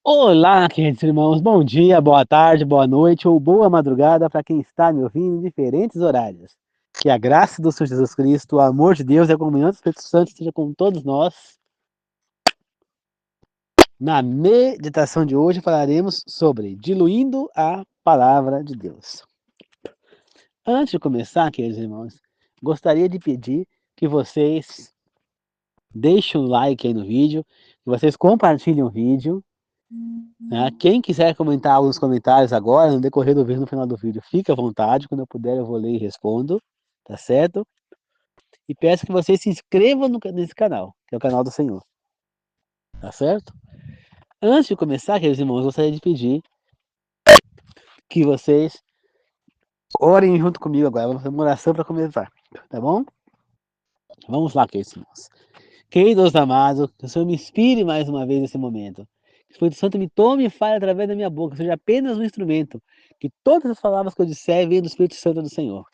Olá, queridos irmãos, bom dia, boa tarde, boa noite ou boa madrugada para quem está me ouvindo em diferentes horários. Que a graça do Senhor Jesus Cristo, o amor de Deus e a comunhão do Espírito Santo esteja com todos nós. Na meditação de hoje falaremos sobre diluindo a palavra de Deus. Antes de começar, queridos irmãos, gostaria de pedir que vocês deixem um like aí no vídeo, que vocês compartilhem o vídeo. Né? Quem quiser comentar algo nos comentários agora, no decorrer do vídeo, no final do vídeo, fique à vontade. Quando eu puder, eu vou ler e respondo. Tá certo? E peço que vocês se inscrevam nesse canal, que é o canal do Senhor. Tá certo? Antes de começar, queridos irmãos, eu gostaria de pedir que vocês orem junto comigo agora. Vamos fazer uma oração para começar. Tá bom? Vamos lá, queridos irmãos. Queridos amados, que o Senhor me inspire mais uma vez nesse momento. Que o Espírito Santo me tome e fale através da minha boca, seja apenas um instrumento. Que todas as palavras que eu disser venham do Espírito Santo do Senhor.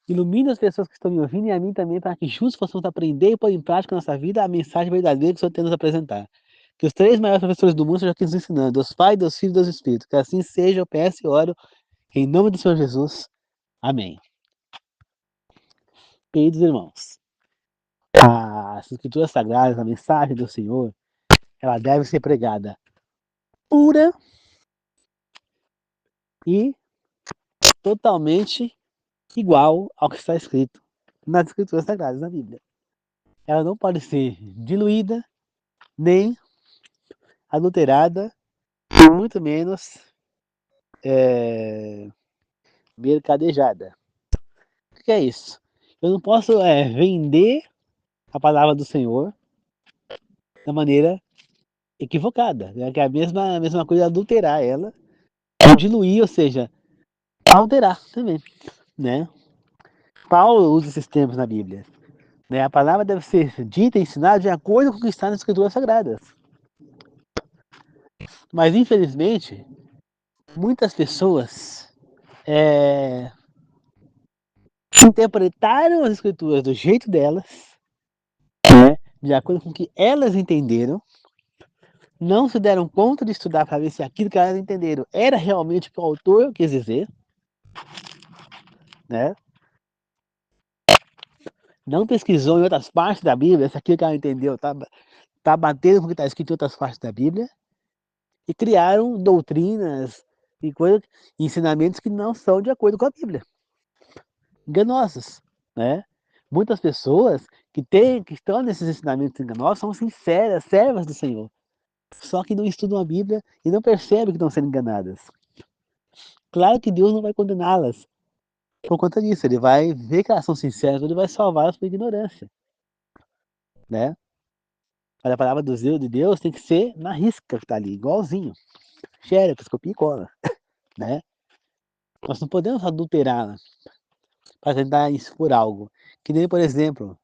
Ilumine as pessoas que estão me ouvindo e a mim também, para que juntos possamos aprender e pôr em prática na nossa vida a mensagem verdadeira que o Senhor tem a nos apresentar. Que os três maiores professores do mundo sejam aqui nos ensinando, Deus Pai, Deus Filho e Deus Espírito. Que assim seja, eu peço e oro, em nome do Senhor Jesus. Amém. Queridos irmãos, as Escrituras Sagradas, a mensagem do Senhor, ela deve ser pregada pura e totalmente igual ao que está escrito nas Escrituras Sagradas, na Bíblia. Ela não pode ser diluída, nem adulterada, e muito menos mercadejada. O que é isso? Eu não posso vender a palavra do Senhor da maneira equivocada, né? Que é a mesma coisa adulterar ela, ou diluir, ou seja, alterar também, né? Paulo usa esses termos na Bíblia. Né? A palavra deve ser dita e ensinada de acordo com o que está nas Escrituras Sagradas. Mas, infelizmente, muitas pessoas interpretaram as Escrituras do jeito delas, né? De acordo com o que elas entenderam, não se deram conta de estudar para ver se aquilo que elas entenderam era realmente o que o autor quis dizer, né? Não pesquisou em outras partes da Bíblia se aquilo que ela entendeu tá batendo com o que está escrito em outras partes da Bíblia, e criaram doutrinas e coisas, ensinamentos que não são de acordo com a Bíblia, enganosos, né? Muitas pessoas que estão nesses ensinamentos enganosos são sinceras, servas do Senhor, só que não estudam a Bíblia e não percebem que estão sendo enganadas. Claro que Deus não vai condená-las por conta disso, ele vai ver que elas são sinceras, ele vai salvá-las por ignorância, né? Mas a palavra de Deus tem que ser na risca que tá ali, igualzinho. Xerox, copia e cola, né? Nós não podemos adulterá-la para tentar expor algo. Que nem, por exemplo,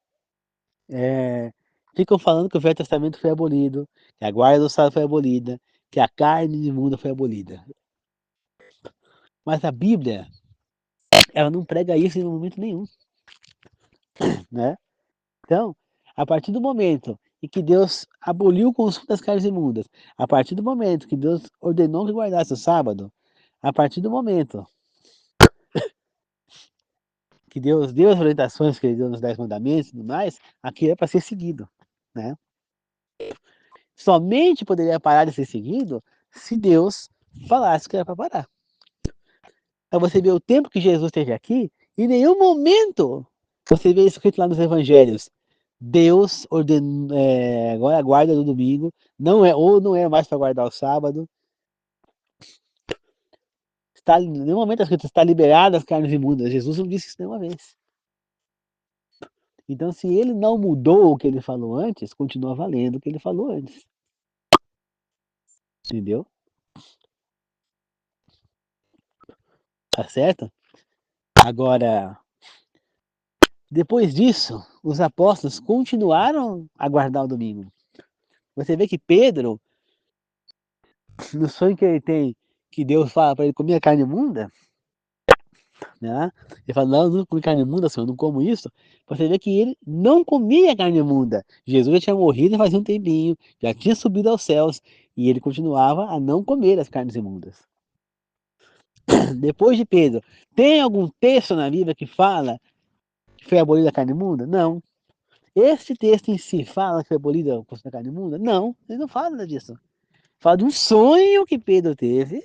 ficam falando que o Velho Testamento foi abolido, que a guarda do sábado foi abolida, que a carne imunda foi abolida. Mas a Bíblia, ela não prega isso em momento nenhum, né? Então, a partir do momento em que Deus aboliu o consumo das carnes imundas, a partir do momento que Deus ordenou que guardasse o sábado, a partir do momento que Deus deu as orientações que ele deu nos 10 mandamentos e tudo mais, aquilo é para ser seguido, né? Somente poderia parar de ser seguido se Deus falasse que era para parar. Para você ver o tempo que Jesus esteve aqui, em nenhum momento você vê escrito lá nos evangelhos. Deus ordenou, agora a guarda do domingo, não é mais para guardar o sábado. Em nenhum momento está liberado as carnes imundas. Jesus não disse isso nenhuma vez. Então, se ele não mudou o que ele falou antes, continua valendo o que ele falou antes. Entendeu? Tá certo? Agora, depois disso, os apóstolos continuaram a guardar o domingo. Você vê que Pedro, no sonho que ele tem, que Deus fala para ele comer a carne imunda, né? Ele fala, não, não comi carne imunda, Senhor, não como isso. Você vê que ele não comia carne imunda. Jesus já tinha morrido fazia um tempinho, já tinha subido aos céus, e ele continuava a não comer as carnes imundas. Depois de Pedro, tem algum texto na Bíblia que fala que foi abolida a carne imunda? Não. Esse texto em si fala que foi abolida a carne imunda? Não, ele não fala nada disso. Fala de um sonho que Pedro teve,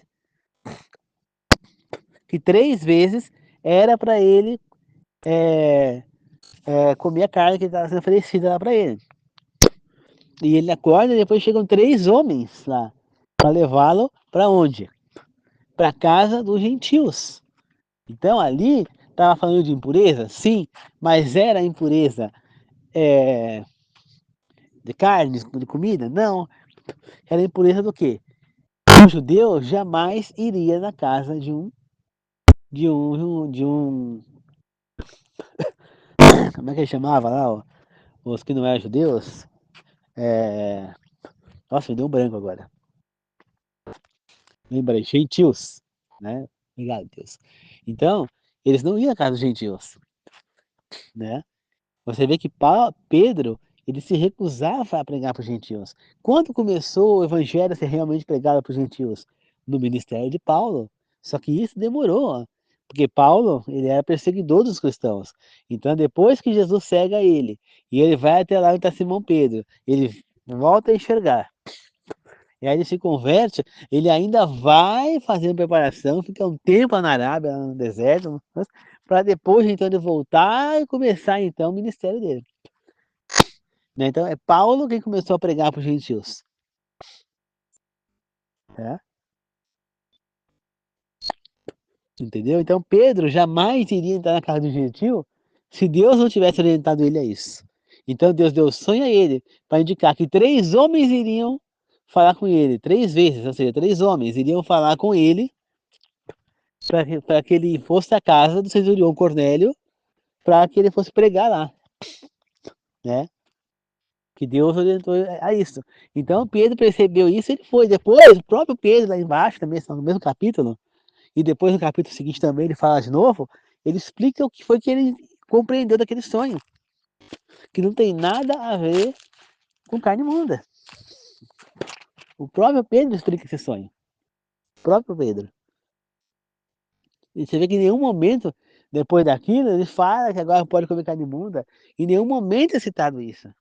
que 3 vezes era para ele comer a carne que estava sendo oferecida lá para ele. E ele acorda e depois chegam 3 homens lá para levá-lo para onde? Para casa dos gentios. Então ali estava falando de impureza? Sim, mas era impureza de carne, de comida? Não. Era impureza do quê? O judeu jamais iria na casa de um, como é que ele chamava lá, os que não eram judeus? É, nossa, me deu um branco agora. Lembrei, gentios, né? Obrigado, Deus. Então, eles não iam na casa dos gentios, né? Você vê que Pedro, ele se recusava a pregar para os gentios. Quando começou o evangelho a ser realmente pregado para os gentios? No ministério de Paulo. Só que isso demorou, porque Paulo, ele era perseguidor dos cristãos. Então, depois que Jesus cega ele, e ele vai até lá onde está Simão Pedro, ele volta a enxergar. E aí ele se converte, ele ainda vai fazendo preparação, fica um tempo lá na Arábia, lá no deserto, para depois então ele voltar e começar então o ministério dele. Né? Então é Paulo quem começou a pregar para os gentios. Né? Entendeu? Então Pedro jamais iria entrar na casa do gentio se Deus não tivesse orientado ele a isso. Então Deus deu sonho a ele para indicar que 3 homens iriam falar com ele, 3 vezes, ou seja, 3 homens iriam falar com ele para que ele fosse à casa do centurião Cornélio para que ele fosse pregar lá, né? Que Deus orientou a isso. Então Pedro percebeu isso, ele foi. Depois, o próprio Pedro, lá embaixo, também, no mesmo capítulo, e depois no capítulo seguinte também, ele fala de novo, ele explica o que foi que ele compreendeu daquele sonho, que não tem nada a ver com carne imunda. O próprio Pedro explica esse sonho. O próprio Pedro. E você vê que em nenhum momento, depois daquilo, ele fala que agora pode comer carne imunda. Em nenhum momento é citado isso.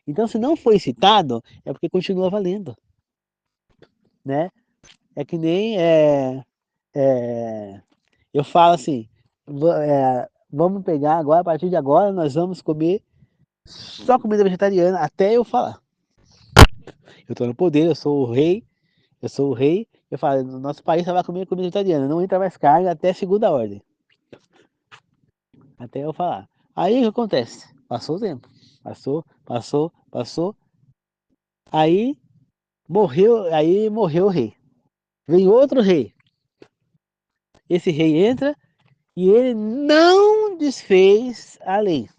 Então, se não foi citado, é porque continua valendo, né? É que nem eu falo assim, vamos pegar agora, a partir de agora, nós vamos comer só comida vegetariana até eu falar. Eu estou no poder, eu sou o rei, eu falo, no nosso país só vai comer comida vegetariana, não entra mais carne até segunda ordem, até eu falar. Aí o que acontece? Passou o tempo, passou, aí morreu o rei. Vem outro rei. Esse rei entra e ele não desfez a lei,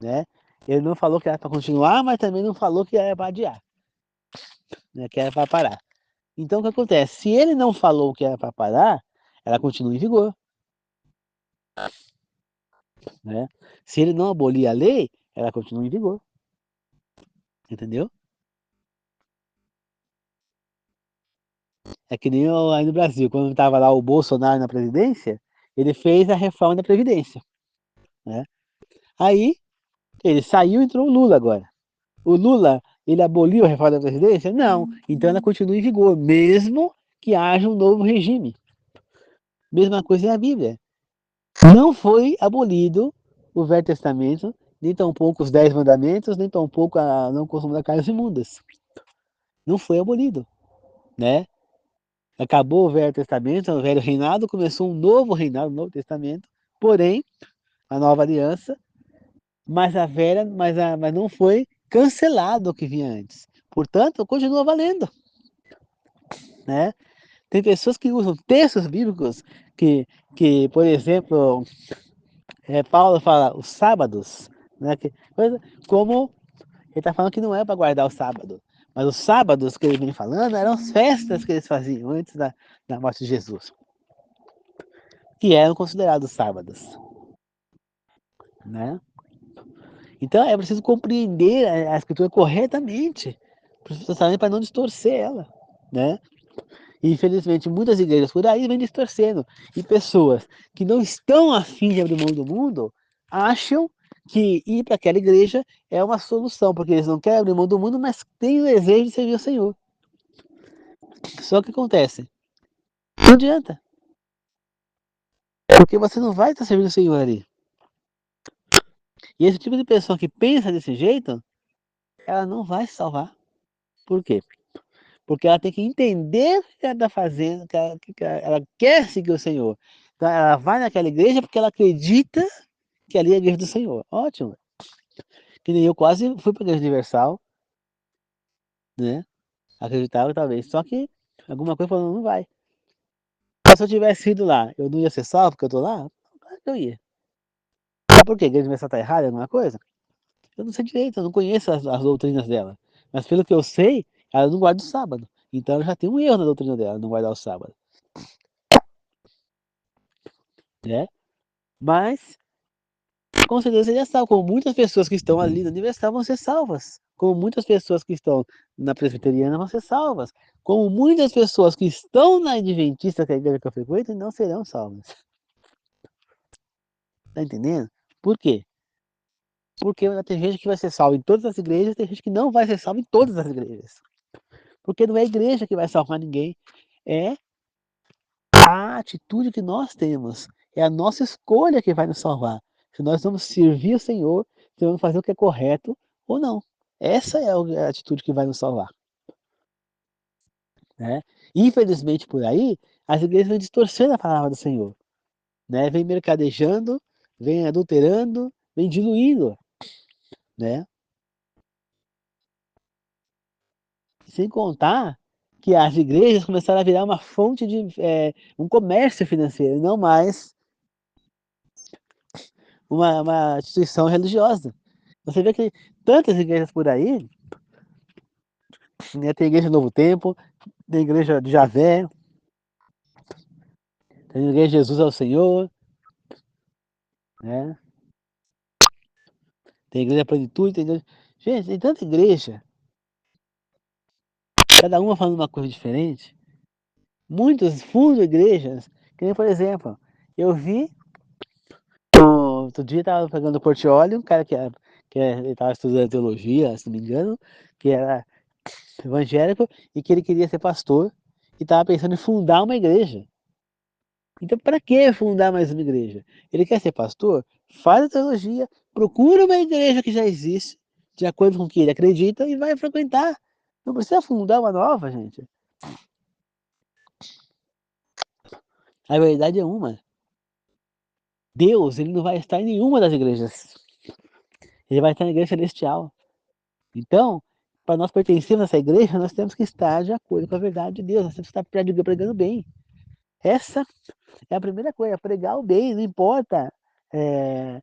né? Ele não falou que era para continuar, mas também não falou que era para adiar, né? Que era para parar. Então o que acontece? Se ele não falou que era para parar, ela continua em vigor, né? Se ele não abolir a lei, ela continua em vigor, entendeu? É que nem aí no Brasil, quando estava lá o Bolsonaro na presidência, ele fez a reforma da Previdência, né? Aí ele saiu e entrou o Lula agora. O Lula, ele aboliu a reforma da Previdência? Não. Então ela continua em vigor, mesmo que haja um novo regime. Mesma coisa é a Bíblia. Não foi abolido o Velho Testamento, nem tampouco os 10 mandamentos, nem tampouco a não consumo da carnes imundas. Não foi abolido, né? Acabou o Velho Testamento, o Velho Reinado, começou um novo reinado, um Novo Testamento, porém, a nova aliança, mas não foi cancelado o que vinha antes. Portanto, continua valendo, né? Tem pessoas que usam textos bíblicos que por exemplo, Paulo fala os sábados, né? Como ele está falando que não é para guardar o sábado, mas os sábados que ele vem falando eram as festas que eles faziam antes da morte de Jesus. que eram considerados sábados, né? Então é preciso compreender a escritura corretamente, para não distorcer ela, né? E infelizmente muitas igrejas por aí vêm distorcendo, e pessoas que não estão afim de abrir mão do mundo acham que ir para aquela igreja é uma solução, porque eles não querem abrir mão do mundo, mas têm o desejo de servir o Senhor. Só que acontece, não adianta, porque você não vai estar servindo o Senhor ali. E esse tipo de pessoa que pensa desse jeito, ela não vai se salvar. Por quê? Porque ela tem que entender o que ela está fazendo, ela quer seguir o Senhor. Então ela vai naquela igreja porque ela acredita que ali é a igreja do Senhor. Ótimo. Que nem eu quase fui para a Igreja Universal, né? Acreditava talvez. Só que alguma coisa falou, não vai. Mas se eu tivesse ido lá, eu não ia ser salvo porque eu tô lá? Claro que eu ia. Mas por quê? A Igreja Universal está errada em alguma coisa? Eu não sei direito, eu não conheço as doutrinas dela. Mas pelo que eu sei, ela não guarda o sábado. Então já tem um erro na doutrina dela, não guardar o sábado, né? Mas, com certeza seria salvo, como muitas pessoas que estão ali na Universal vão ser salvas. Como muitas pessoas que estão na Presbiteriana vão ser salvas. Como muitas pessoas que estão na Adventista, que é a igreja que eu frequento, não serão salvas. Tá entendendo? Por quê? Porque tem gente que vai ser salva em todas as igrejas, tem gente que não vai ser salva em todas as igrejas. Porque não é a igreja que vai salvar ninguém, é a atitude que nós temos, é a nossa escolha que vai nos salvar. Se nós vamos servir o Senhor, se vamos fazer o que é correto ou não. Essa é a atitude que vai nos salvar, né? Infelizmente por aí, as igrejas vêm distorcendo a palavra do Senhor, né? Vem mercadejando, vem adulterando, vem diluindo, né? Sem contar que as igrejas começaram a virar uma fonte de um comércio financeiro, não mais uma instituição religiosa. Você vê que tantas igrejas por aí, né, tem igreja Novo Tempo, tem igreja de Javé, tem igreja Jesus é o Senhor, né? Tem igreja Plenitude, tem igreja... Gente, tem tanta igreja, cada uma falando uma coisa diferente. Muitos fundos igrejas, que nem, por exemplo, eu vi, outro dia estava pegando o portfólio, um cara ele estava estudando teologia, se não me engano, que era evangélico e que ele queria ser pastor e estava pensando em fundar uma igreja. Então, para que fundar mais uma igreja? Ele quer ser pastor? Faz a teologia, procura uma igreja que já existe, de acordo com o que ele acredita, e vai frequentar. Não precisa fundar uma nova, gente. A verdade é uma. Deus, ele não vai estar em nenhuma das igrejas. Ele vai estar na igreja celestial. Então, para nós pertencermos a essa igreja, nós temos que estar de acordo com a verdade de Deus. Nós temos que estar pregando bem. Essa é a primeira coisa, pregar o bem, não importa é,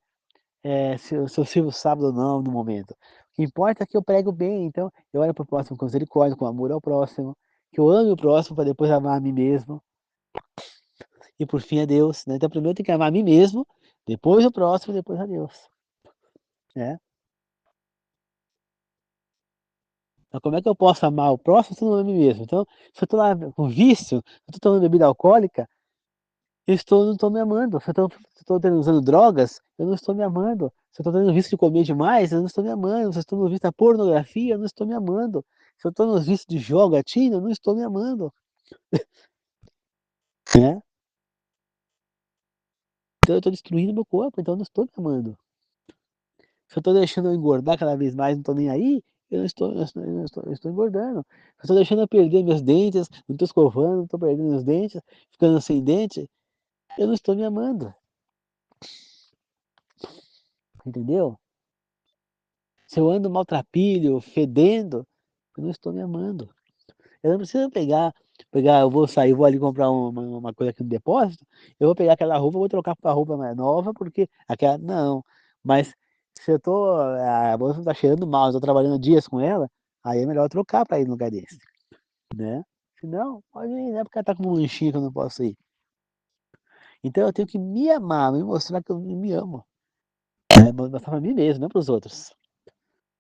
se eu sirvo sábado ou não no momento. O que importa é que eu prego bem, então eu olho para o próximo com misericórdia, com amor ao próximo, que eu ame o próximo para depois amar a mim mesmo, e por fim a Deus, né? Então primeiro eu tenho que amar a mim mesmo, depois o próximo, depois a Deus, né? Então como é que eu posso amar o próximo se eu não amo a mim mesmo? Então, se eu estou lá com vício, se eu estou tomando bebida alcoólica, não estou me amando. Se eu estou usando drogas, eu não estou me amando. Se eu estou tendo vício de comer demais, eu não estou me amando. Se eu estou no vício da pornografia, eu não estou me amando. Se eu estou no vício de jogatina, eu não estou me amando. Né? Então eu estou destruindo meu corpo, então eu não estou me amando. Se eu estou deixando eu engordar cada vez mais, não estou nem aí, eu estou engordando. Se eu estou deixando eu perder meus dentes, não estou escovando, não estou perdendo os dentes, ficando sem dente, eu não estou me amando. Entendeu? Se eu ando maltrapilho, fedendo, eu não estou me amando. Eu não preciso eu vou sair, vou ali comprar uma coisa aqui no depósito, eu vou pegar aquela roupa, vou trocar por uma roupa mais nova, porque aquela, não. Mas se eu tô, a bolsa tá cheirando mal, eu tô trabalhando dias com ela, aí é melhor trocar para ir no lugar desse, né? Se não, pode ir, né? Porque ela tá com um lanchinho que eu não posso ir. Então eu tenho que me amar, me mostrar que eu me amo, né, mostrar para mim mesmo, não para os outros.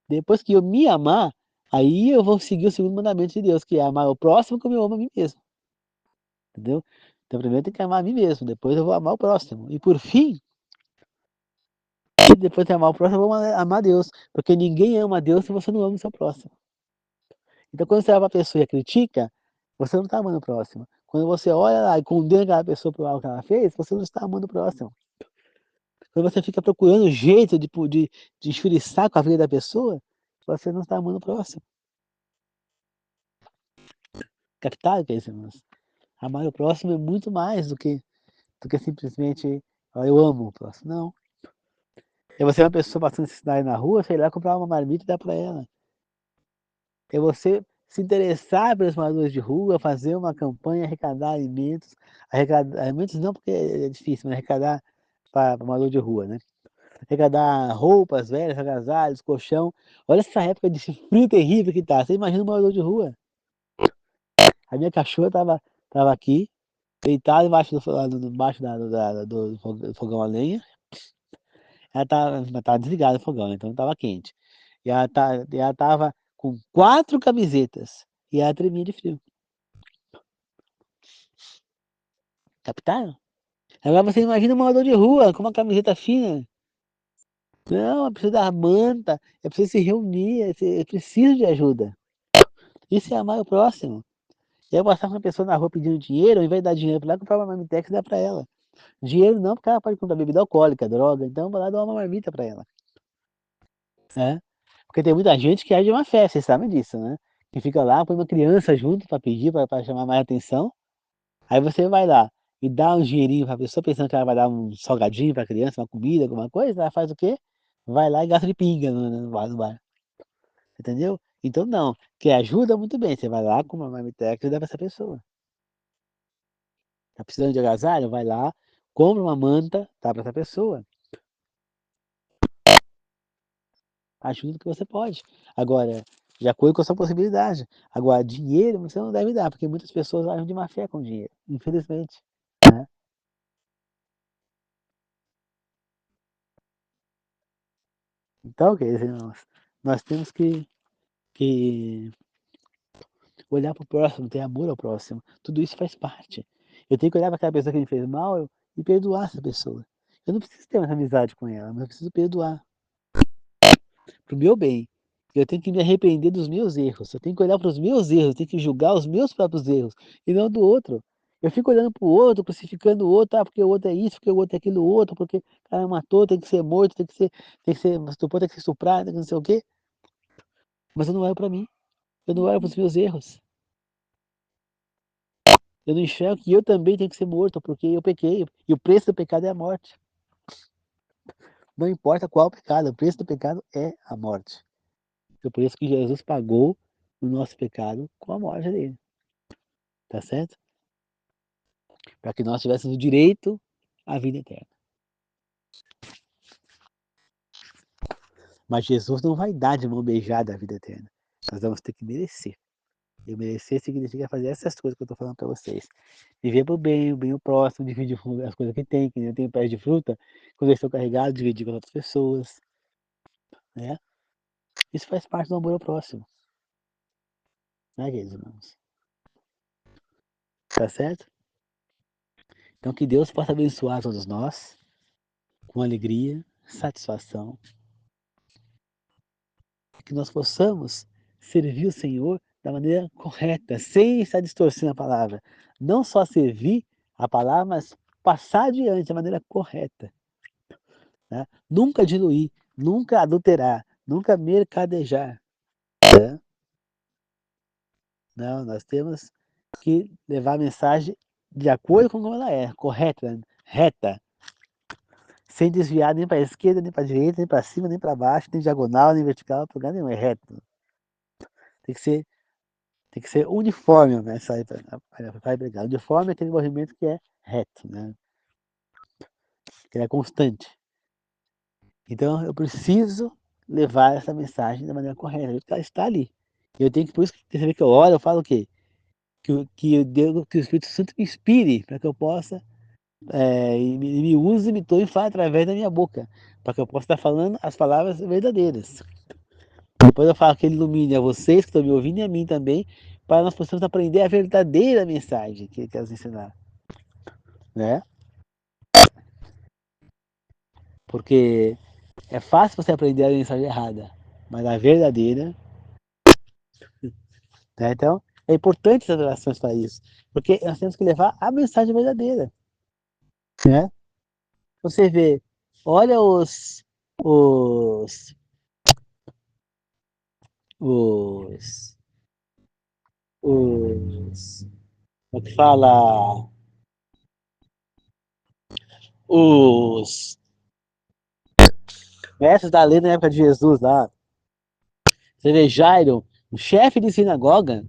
Depois que eu me amar, aí eu vou seguir o segundo mandamento de Deus, que é amar o próximo como eu amo a mim mesmo, entendeu? Então primeiro eu tenho que amar a mim mesmo, depois eu vou amar o próximo. E por fim, depois de amar o próximo, eu vou amar Deus, porque ninguém ama a Deus se você não ama o seu próximo. Então quando você olha para a pessoa e a critica, você não está amando o próximo. Quando você olha lá e condena aquela pessoa por algo que ela fez, você não está amando o próximo. Quando você fica procurando jeito de enxuriçar com a vida da pessoa, você não está amando o próximo. Captado, queridos irmãos? Amar o próximo é muito mais do que simplesmente, eu amo o próximo. Não. É você uma pessoa passando necessidade na rua, sei lá, comprar uma marmita e dar para ela. É você se interessar pelos moradores de rua, fazer uma campanha, arrecadar alimentos. Alimentos não, porque é difícil, mas arrecadar para morador de rua, né? Arrecadar roupas velhas, agasalhos, colchão. Olha essa época de frio terrível que tá. Você imagina um morador de rua. A minha cachorra tava aqui, deitada embaixo do fogão a lenha. Ela tava desligada o fogão, né, então estava quente. E ela tava com 4 camisetas, e ela tremia de frio. Captaram? Agora você imagina um morador de rua com uma camiseta fina. Não, é preciso dar manta, é preciso se reunir, é preciso de ajuda. Isso é amar o próximo. E aí eu passar com uma pessoa na rua pedindo dinheiro, ao invés de dar dinheiro para ela, comprar uma marmitex e dar para ela. Dinheiro não, porque ela pode comprar bebida alcoólica, droga, então eu vou lá dar uma marmita para ela. Né? Porque tem muita gente que age uma festa, vocês sabem disso, né? Que fica lá, põe uma criança junto para pedir, para chamar mais atenção. Aí você vai lá e dá um dinheirinho para a pessoa, pensando que ela vai dar um salgadinho para a criança, uma comida, alguma coisa, ela faz o quê? Vai lá e gasta de pinga no bar. Entendeu? Então não, que ajuda muito bem, você vai lá com uma marmitex e dá para essa pessoa. Tá precisando de agasalho? Vai lá, compra uma manta, dá para essa pessoa. Ajuda o que você pode. Agora, de acordo com a sua possibilidade. Agora, dinheiro você não deve dar, porque muitas pessoas agem de má fé com dinheiro, infelizmente. Né? Então, queridos irmãos, nós temos que olhar para o próximo, ter amor ao próximo. Tudo isso faz parte. Eu tenho que olhar para aquela pessoa que me fez mal e perdoar essa pessoa. Eu não preciso ter mais amizade com ela, mas eu preciso perdoar. Para o meu bem. Eu tenho que me arrepender dos meus erros. Eu tenho que olhar para os meus erros, eu tenho que julgar os meus próprios erros e não do outro. Eu fico olhando para o outro, crucificando o outro, porque o outro é isso, porque o outro é aquilo outro, porque o cara matou, tem que ser morto, tem que ser estuprado, tem que ser estuprado, tem que não sei o quê. Mas eu não olho para mim, eu não olho para os meus erros. Eu não enxergo que eu também tenho que ser morto, porque eu pequei. E o preço do pecado é a morte. Não importa qual pecado, o preço do pecado é a morte. Foi por isso que Jesus pagou o nosso pecado com a morte dele. Tá certo? Para que nós tivéssemos o direito à vida eterna. Mas Jesus não vai dar de mão beijada a vida eterna. Nós vamos ter que merecer. E merecer significa fazer essas coisas que eu estou falando para vocês. Viver para o bem o próximo, dividir as coisas que tem, que eu tenho pés de fruta, quando eu estou carregado, dividir com outras pessoas. Né? Isso faz parte do amor ao próximo. Né, queridos irmãos? Tá certo? Então que Deus possa abençoar todos nós com alegria, satisfação, que nós possamos servir o Senhor da maneira correta, sem estar distorcendo a palavra. Não só servir a palavra, mas passar adiante da maneira correta. Né? Nunca diluir, nunca adulterar, nunca mercadejar. Né? Não, nós temos que levar a mensagem de acordo com como ela é, correta, reta, sem desviar nem para a esquerda, nem para a direita, nem para cima, nem para baixo, nem diagonal, nem vertical, para lugar nenhum, é reto. Tem que ser Tem que ser uniforme, né? Vai brigar. Uniforme é aquele movimento que é reto, né? Que é constante. Então eu preciso levar essa mensagem da maneira correta, ela está ali. Eu tenho que, por isso que você vê que eu oro, eu falo o quê? Que o Espírito Santo me inspire para que eu possa e me usa, me toma e fala através da minha boca, para que eu possa estar falando as palavras verdadeiras. Depois eu falo que ele ilumine a vocês que estão me ouvindo e a mim também, para nós possamos aprender a verdadeira mensagem que ele quer nos ensinar, né? Porque é fácil você aprender a mensagem errada, mas a verdadeira, né? Então, é importante essas orações para isso, porque nós temos que levar a mensagem verdadeira, né? Você vê, olha os, os, os, como é que fala? Os mestres da lei na época de Jesus lá. Você vê Jairo, o chefe de sinagoga,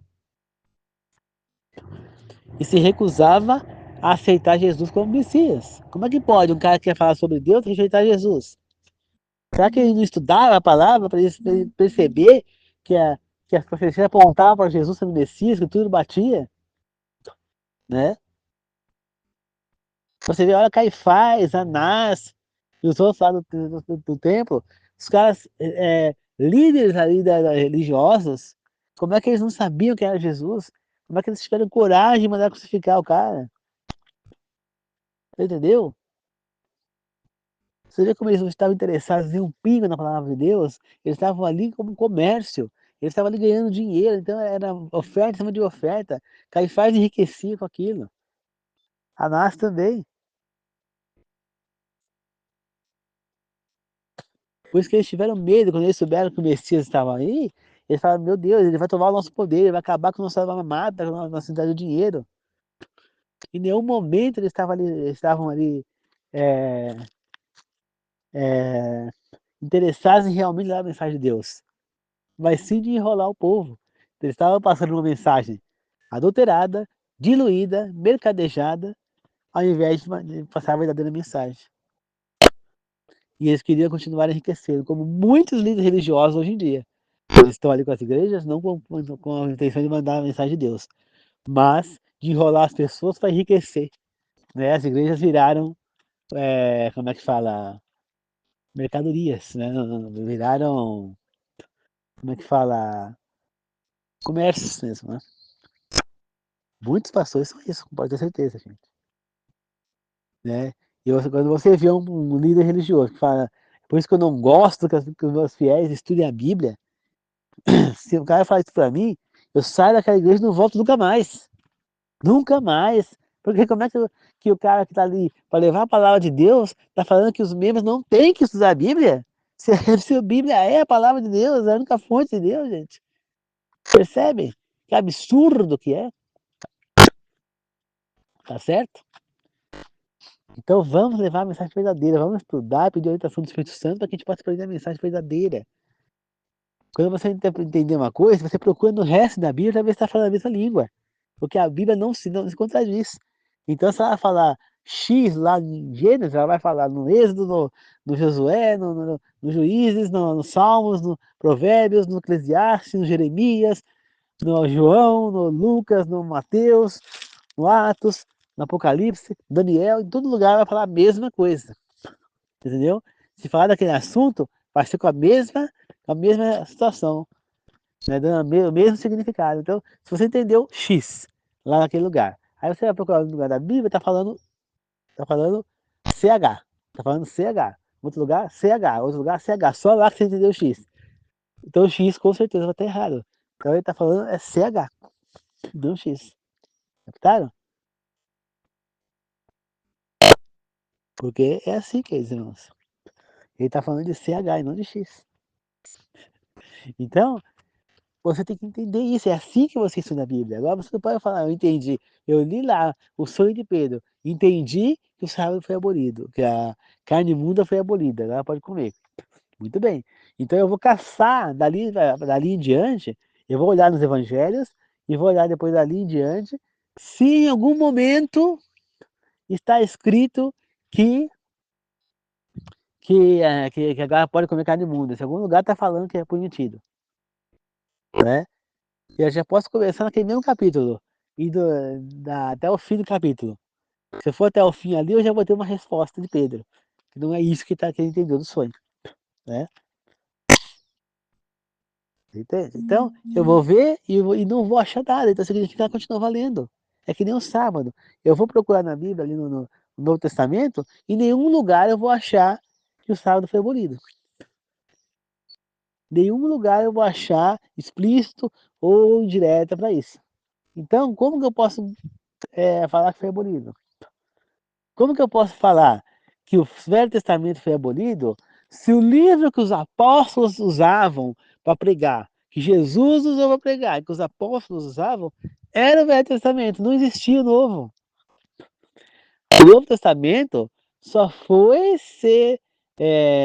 e se recusava a aceitar Jesus como Messias. Como é que pode um cara que quer falar sobre Deus rejeitar Jesus? Será que ele não estudava a palavra para ele perceber que, que as profecias apontavam para Jesus sendo Messias, que tudo batia, né? Você vê, olha Caifás, Anás e os outros lá do templo, os caras líderes ali religiosos, como é que eles não sabiam que era Jesus? Como é que eles tiveram coragem de mandar crucificar o cara? Entendeu? Você vê como eles não estavam interessados em um pingo na palavra de Deus? Eles estavam ali como comércio, eles estavam ali ganhando dinheiro, então era oferta em cima de oferta. Caifás enriquecia com aquilo. Anás também. Por isso que eles tiveram medo, quando eles souberam que o Messias estava aí, eles falaram, meu Deus, ele vai tomar o nosso poder, ele vai acabar com a nossa alma mata, com a nossa cidade do dinheiro. Em nenhum momento eles estavam ali é, é, interessados em realmente dar a mensagem de Deus, mas sim de enrolar o povo. Eles estavam passando uma mensagem adulterada, diluída, mercadejada, ao invés de passar a verdadeira mensagem. E eles queriam continuar enriquecendo, como muitos líderes religiosos hoje em dia. Eles estão ali com as igrejas, não com a intenção de mandar a mensagem de Deus, mas de enrolar as pessoas para enriquecer. Né? As igrejas viraram, como é que fala? Mercadorias, né? Viraram, como é que fala? Comércios mesmo, né? Muitos pastores são isso, pode ter certeza, gente. Né? E quando você vê um líder religioso que fala, por isso que eu não gosto que os meus fiéis estudem a Bíblia, se o cara fala isso para mim, eu saio daquela igreja e não volto nunca mais. Nunca mais. Porque como é que o cara que está ali para levar a palavra de Deus está falando que os membros não têm que estudar a Bíblia? Se, se a Bíblia é a palavra de Deus, é a única fonte de Deus, gente. Percebe? Que absurdo que é. Tá certo? Então vamos levar a mensagem verdadeira, vamos estudar, pedir a orientação do Espírito Santo para que a gente possa aprender a mensagem verdadeira. Quando você entender uma coisa, você procura no resto da Bíblia para ver se está falando a mesma língua. Porque a Bíblia não se contradiz. Então, se ela falar X lá em Gênesis, ela vai falar no Êxodo, no Josué, no Juízes, no Salmos, no Provérbios, no Eclesiastes, no Jeremias, no João, no Lucas, no Mateus, no Atos, no Apocalipse, Daniel, em todo lugar vai falar a mesma coisa. Entendeu? Se falar daquele assunto, vai ser com a mesma situação, né? Dando o mesmo significado. Então, se você entendeu X lá naquele lugar, aí você vai procurar no lugar da Bíblia, tá falando CH. Tá falando CH. Outro lugar, CH. Outro lugar, CH. Só lá que você entendeu X. Então o X com certeza vai estar errado. Então ele tá falando CH, não X. Captaram? Porque é assim, queridos irmãos. Ele tá falando de CH e não de X. Então, você tem que entender isso, é assim que você estuda a Bíblia. Agora você não pode falar, eu entendi, eu li lá o sonho de Pedro, entendi que o sábado foi abolido, que a carne imunda foi abolida, agora pode comer. Muito bem. Então eu vou caçar dali em diante, eu vou olhar nos evangelhos e vou olhar depois dali em diante, se em algum momento está escrito que, que agora pode comer carne imunda. Se algum lugar está falando que é permitido, né? Eu já posso começar naquele mesmo capítulo, e até o fim do capítulo. Se eu for até o fim ali, eu já vou ter uma resposta de Pedro. Que não é isso que ele entendeu do sonho, né? Entende? Então, eu vou ver e não vou achar nada, então significa que continua valendo. É que nem o sábado. Eu vou procurar na Bíblia, ali no Novo Testamento, em nenhum lugar eu vou achar que o sábado foi abolido. Nenhum lugar eu vou achar explícito ou direta para isso. Então, como que eu posso falar que foi abolido? Como que eu posso falar que o Velho Testamento foi abolido se o livro que os apóstolos usavam para pregar, que Jesus usou para pregar, que os apóstolos usavam, era o Velho Testamento, não existia o Novo. O Novo Testamento só foi ser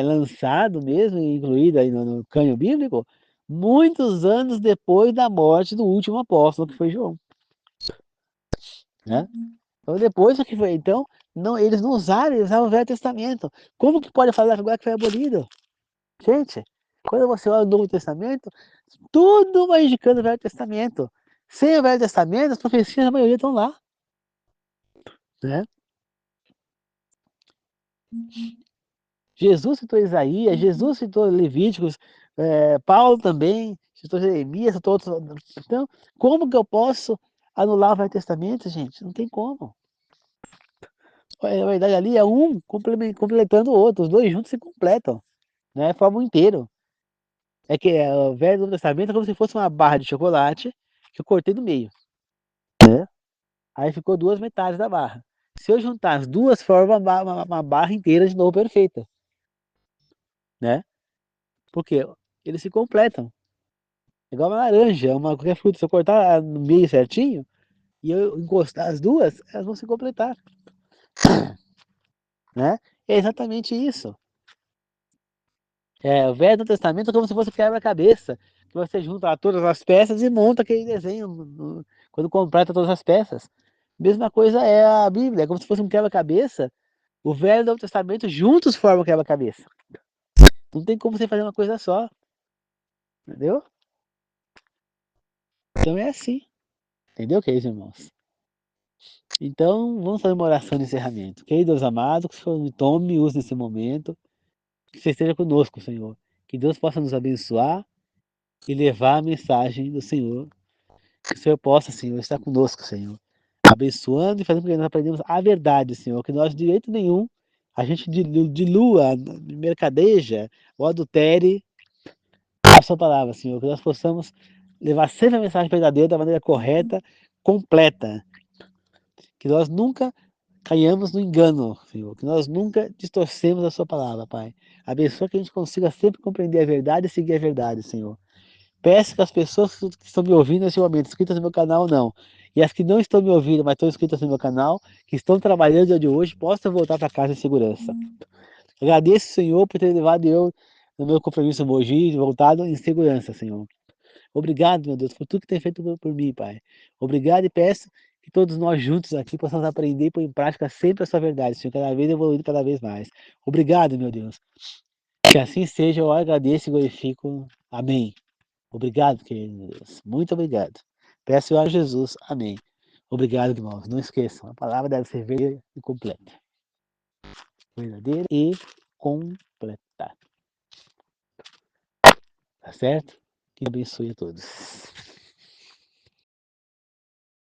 lançado mesmo, incluído aí no cânone bíblico, muitos anos depois da morte do último apóstolo, que foi João. Né? Então depois o que foi? Então, não, eles não usaram, eles usavam o Velho Testamento. Como que pode falar agora que foi abolido? Gente, quando você olha o Novo Testamento, tudo vai indicando o Velho Testamento. Sem o Velho Testamento, as profecias, a maioria estão lá. Né? Jesus citou Isaías, Jesus citou Levíticos, Paulo também, citou Jeremias, citou outros. Então, como que eu posso anular o Velho Testamento, gente? Não tem como. Na verdade, ali é um completando o outro, os dois juntos se completam, né? Formam um inteiro. É que o Velho e Novo Testamento é como se fosse uma barra de chocolate que eu cortei no meio, né? Aí ficou duas metades da barra. Se eu juntar as duas, forma uma barra inteira de novo perfeita, né? Porque eles se completam. É igual uma laranja, qualquer fruta. Se eu cortar no meio certinho e eu encostar as duas, elas vão se completar, né? É exatamente isso. O Velho Novo Testamento é como se fosse quebra-cabeça, que você junta lá todas as peças e monta aquele desenho quando completa todas as peças. Mesma coisa é a Bíblia, é como se fosse um quebra-cabeça. O Velho e o Novo Testamento juntos formam o quebra-cabeça. Não tem como você fazer uma coisa só, entendeu? Então é assim, entendeu, queridos irmãos? Então, vamos fazer uma oração de encerramento. Querido Deus amado, que o Senhor me tome e use nesse momento, que você esteja conosco, Senhor. Que Deus possa nos abençoar e levar a mensagem do Senhor. Que o Senhor possa, Senhor, estar conosco, Senhor. Abençoando e fazendo com que nós aprendamos a verdade, Senhor. Que nós, de jeito nenhum, a gente dilua, mercadeja ou adultere a sua palavra, Senhor. Que nós possamos levar sempre a mensagem verdadeira da maneira correta, completa. Que nós nunca caiamos no engano, Senhor. Que nós nunca distorcemos a sua palavra, Pai. Abençoa que a gente consiga sempre compreender a verdade e seguir a verdade, Senhor. Peço que as pessoas que estão me ouvindo nesse momento, inscritas no meu canal ou não, e as que não estão me ouvindo, mas estão inscritas no meu canal, que estão trabalhando no dia de hoje, possam voltar para casa em segurança. Agradeço, Senhor, por ter levado eu no meu compromisso Mogi, voltado em segurança, Senhor. Obrigado, meu Deus, por tudo que tem feito por mim, Pai. Obrigado e peço que todos nós juntos aqui possamos aprender e pôr em prática sempre a sua verdade, Senhor, cada vez evoluindo cada vez mais. Obrigado, meu Deus. Que assim seja, eu agradeço e glorifico. Amém. Obrigado, querido Deus. Muito obrigado. Peço a Jesus. Amém. Obrigado, irmãos. Não esqueçam, a palavra deve ser verdadeira e completa. Verdadeira e completa. Tá certo? Que abençoe a todos.